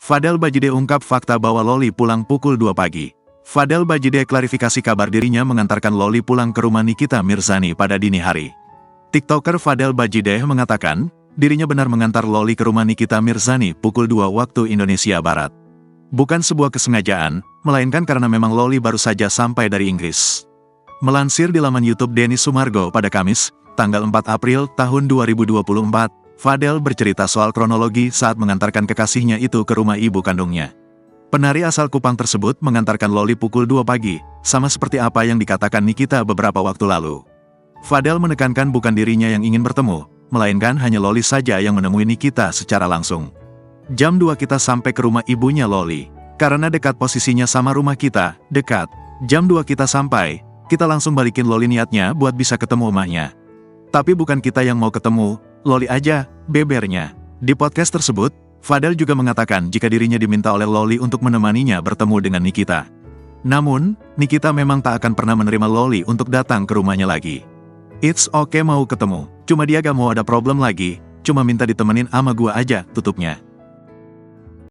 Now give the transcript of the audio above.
Fadel Bajide ungkap fakta bahwa Loli pulang pukul 2 pagi. Fadel Bajide klarifikasi kabar dirinya mengantarkan Loli pulang ke rumah Nikita Mirzani pada dini hari. TikToker Fadel Bajide mengatakan, dirinya benar mengantar Loli ke rumah Nikita Mirzani pukul 2 waktu Indonesia Barat. Bukan sebuah kesengajaan, melainkan karena memang Loli baru saja sampai dari Inggris. Melansir di laman YouTube Denny Sumargo pada Kamis, tanggal 4 April tahun 2024, Fadel bercerita soal kronologi saat mengantarkan kekasihnya itu ke rumah ibu kandungnya. Penari asal Kupang tersebut mengantarkan Loli pukul 2 pagi, sama seperti apa yang dikatakan Nikita beberapa waktu lalu. Fadel menekankan bukan dirinya yang ingin bertemu, melainkan hanya Loli saja yang menemui Nikita secara langsung. Jam 2 kita sampai ke rumah ibunya Loli. Karena dekat posisinya sama rumah kita, dekat. Jam 2 kita sampai, kita langsung balikin Loli niatnya buat bisa ketemu emaknya. Tapi bukan kita yang mau ketemu, Loli aja, bebernya. Di podcast tersebut, Fadel juga mengatakan jika dirinya diminta oleh Loli untuk menemaninya bertemu dengan Nikita. Namun, Nikita memang tak akan pernah menerima Loli untuk datang ke rumahnya lagi. It's okay mau ketemu, cuma dia gak mau ada problem lagi, cuma minta ditemenin ama gua aja, tutupnya.